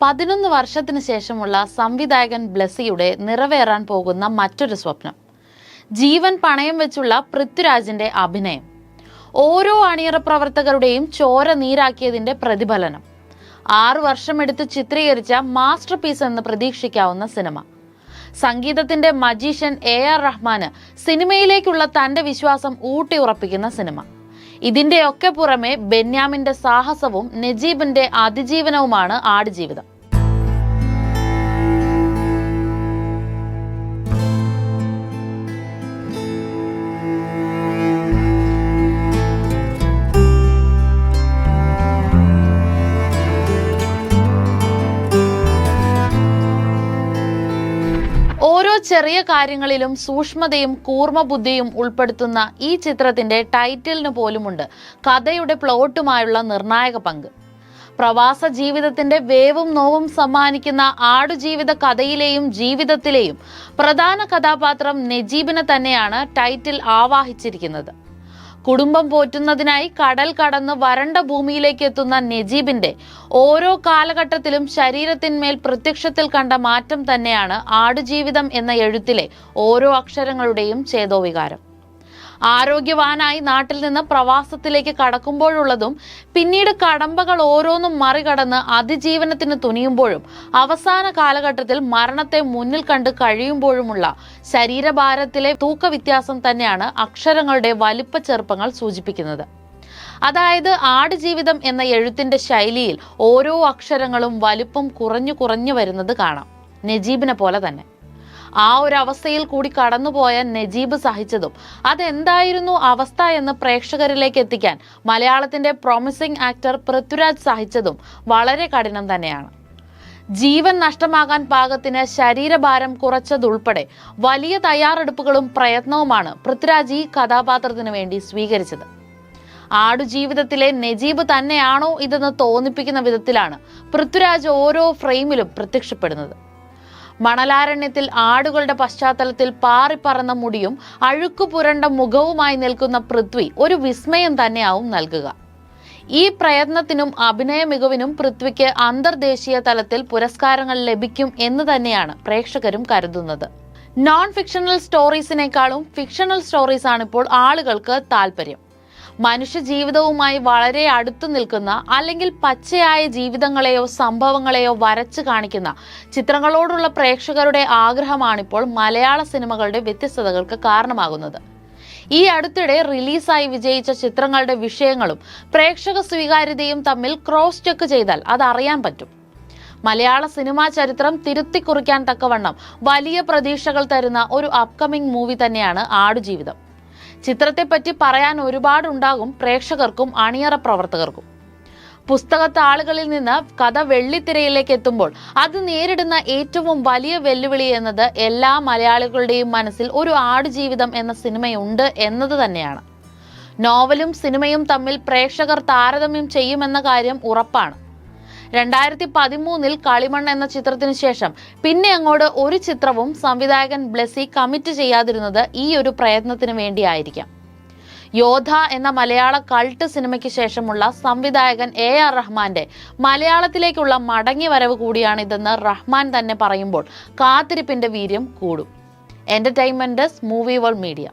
11 വർഷത്തിന് ശേഷമുള്ള സംവിധായകൻ ബ്ലെസ്സിയുടെ നിറവേറാൻ പോകുന്ന മറ്റൊരു സ്വപ്നം. ജീവൻ പണയം വെച്ചുള്ള പൃഥ്വിരാജിന്റെ അഭിനയം. ഓരോ അണിയറ പ്രവർത്തകരുടെയും ചോര നീരാക്കിയതിന്റെ പ്രതിഫലനം. 6 വർഷമെടുത്ത് ചിത്രീകരിച്ച മാസ്റ്റർ പീസ് എന്ന് പ്രതീക്ഷിക്കാവുന്ന സിനിമ. സംഗീതത്തിന്റെ മജീഷ്യൻ AR റഹ്മാന് സിനിമയിലേക്കുള്ള തന്റെ വിശ്വാസം ഊട്ടിയുറപ്പിക്കുന്ന സിനിമ. ഇതിന്റെയൊക്കെ പുറമെ ബെന്യാമിന്റെ സാഹസവും നജീബിന്റെ അതിജീവനവുമാണ് ആടുജീവിതം. ഓരോ ചെറിയ കാര്യങ്ങളിലും സൂക്ഷ്മതയും കൂർമ്മബുദ്ധിയും ഉൾപ്പെടുത്തുന്ന ഈ ചിത്രത്തിന്റെ ടൈറ്റിലിന് പോലുമുണ്ട് കഥയുടെ പ്ലോട്ടുമായുള്ള നിർണായക പങ്ക്. പ്രവാസ ജീവിതത്തിന്റെ വേവും നോവും സമ്മാനിക്കുന്ന ആടുജീവിത കഥയിലെയും ജീവിതത്തിലെയും പ്രധാന കഥാപാത്രം നജീബിനെ തന്നെയാണ് ടൈറ്റിൽ ആവാഹിച്ചിരിക്കുന്നത്. കുടുംബം പോറ്റുന്നതിനായി കടൽ കടന്ന് വരണ്ട ഭൂമിയിലേക്ക് എത്തുന്ന നജീബിന്റെ ഓരോ കാലഘട്ടത്തിലും ശരീരത്തിന്മേൽ പ്രത്യക്ഷത്തിൽ കണ്ട മാറ്റം തന്നെയാണ് ആടുജീവിതം എന്ന എഴുത്തിലെ ഓരോ അക്ഷരങ്ങളുടെയും ചേതോവികാരം. ആരോഗ്യവാനായി നാട്ടിൽ നിന്ന് പ്രവാസത്തിലേക്ക് കടക്കുമ്പോഴുള്ളതും പിന്നീട് കടമ്പകൾ ഓരോന്നും മറികടന്ന് അതിജീവനത്തിന് തുനിയുമ്പോഴും അവസാന കാലഘട്ടത്തിൽ മരണത്തെ മുന്നിൽ കണ്ട് കഴിയുമ്പോഴുമുള്ള ശരീരഭാരത്തിലെ തൂക്കവ്യത്യാസം തന്നെയാണ് അക്ഷരങ്ങളുടെ വലിപ്പ ചെറുപ്പങ്ങൾ സൂചിപ്പിക്കുന്നത്. അതായത് ആടുജീവിതം എന്ന എഴുത്തിന്റെ ശൈലിയിൽ ഓരോ അക്ഷരങ്ങളും വലിപ്പം കുറഞ്ഞു വരുന്നത് കാണാം. നജീബിനെ പോലെ തന്നെ. ആ ഒരു അവസ്ഥയിൽ കൂടി കടന്നുപോയ നജീബ് സഹിച്ചതും അതെന്തായിരുന്നു അവസ്ഥ എന്ന് പ്രേക്ഷകരിലേക്ക് എത്തിക്കാൻ മലയാളത്തിന്റെ പ്രോമിസിംഗ് ആക്ടർ പൃഥ്വിരാജ് സഹിച്ചതും വളരെ കഠിനം തന്നെയാണ്. ജീവൻ നഷ്ടമാകാൻ പാകത്തിന് ശരീരഭാരം കുറച്ചതുൾപ്പെടെ വലിയ തയ്യാറെടുപ്പുകളും പ്രയത്നവുമാണ് പൃഥ്വിരാജ് ഈ കഥാപാത്രത്തിന് വേണ്ടി സ്വീകരിച്ചത്. ആടുജീവിതത്തിലെ നജീബ് തന്നെയാണോ ഇതെന്ന് തോന്നിപ്പിക്കുന്ന വിധത്തിലാണ് പൃഥ്വിരാജ് ഓരോ ഫ്രെയിമിലും പ്രത്യക്ഷപ്പെടുന്നത്. മണലാരണ്യത്തിൽ ആടുകളുടെ പശ്ചാത്തലത്തിൽ പാറിപ്പറന്ന മുടിയും അഴുക്കു പുരണ്ട മുഖവുമായി നിൽക്കുന്ന പൃഥ്വി ഒരു വിസ്മയം തന്നെയാവും നൽകുക. ഈ പ്രയത്നത്തിനും അഭിനയ മികവിനും പൃഥ്വിക്ക് അന്തർദേശീയ തലത്തിൽ പുരസ്കാരങ്ങൾ ലഭിക്കും എന്ന് തന്നെയാണ് പ്രേക്ഷകരും കരുതുന്നത്. നോൺ ഫിക്ഷണൽ സ്റ്റോറീസിനേക്കാളും ഫിക്ഷണൽ സ്റ്റോറീസ് ആണ് ഇപ്പോൾ ആളുകൾക്ക് താല്പര്യം. മനുഷ്യ ജീവിതവുമായി വളരെ അടുത്തു നിൽക്കുന്ന അല്ലെങ്കിൽ പച്ചയായ ജീവിതങ്ങളെയോ സംഭവങ്ങളെയോ വരച്ചു കാണിക്കുന്ന ചിത്രങ്ങളോടുള്ള പ്രേക്ഷകരുടെ ആഗ്രഹമാണിപ്പോൾ മലയാള സിനിമകളുടെ വ്യത്യസ്തതകൾക്ക് കാരണമാകുന്നത്. ഈ അടുത്തിടെ റിലീസായി വിജയിച്ച ചിത്രങ്ങളുടെ വിഷയങ്ങളും പ്രേക്ഷക സ്വീകാര്യതയും തമ്മിൽ ക്രോസ് ചെക്ക് ചെയ്താൽ അതറിയാൻ പറ്റും. മലയാള സിനിമാ ചരിത്രം തിരുത്തിക്കുറിക്കാൻ തക്കവണ്ണം വലിയ പ്രതീക്ഷകൾ തരുന്ന ഒരു അപ്കമിംഗ് മൂവി തന്നെയാണ് ആടുജീവിതം. ചിത്രത്തെപ്പറ്റി പറയാൻ ഒരുപാടുണ്ടാകും പ്രേക്ഷകർക്കും അണിയറ പ്രവർത്തകർക്കും. പുസ്തകത്താളുകളിൽ നിന്ന് കഥ വെള്ളിത്തിരയിലേക്ക് എത്തുമ്പോൾ അത് നേരിടുന്ന ഏറ്റവും വലിയ വെല്ലുവിളി എന്നത് എല്ലാ മലയാളികളുടെയും മനസ്സിൽ ഒരു ആടുജീവിതം എന്ന സിനിമയുണ്ട് എന്നത് തന്നെയാണ്. നോവലും സിനിമയും തമ്മിൽ പ്രേക്ഷകർ താരതമ്യം ചെയ്യുമെന്ന കാര്യം ഉറപ്പാണ്. 2013 കളിമൺ എന്ന ചിത്രത്തിന് ശേഷം പിന്നെ അങ്ങോട്ട് ഒരു ചിത്രവും സംവിധായകൻ ബ്ലെസ്സി കമ്മിറ്റ് ചെയ്യാതിരുന്നത് ഈ ഒരു പ്രയത്നത്തിന് വേണ്ടിയായിരിക്കാം. യോധ എന്ന മലയാള കൾട്ട് സിനിമയ്ക്ക് ശേഷമുള്ള സംവിധായകൻ AR റഹ്മാന്റെ മലയാളത്തിലേക്കുള്ള മടങ്ങി വരവ് കൂടിയാണിതെന്ന് റഹ്മാൻ തന്നെ പറയുമ്പോൾ കാത്തിരിപ്പിന്റെ വീര്യം കൂടും. Entertainment desk, movie world media.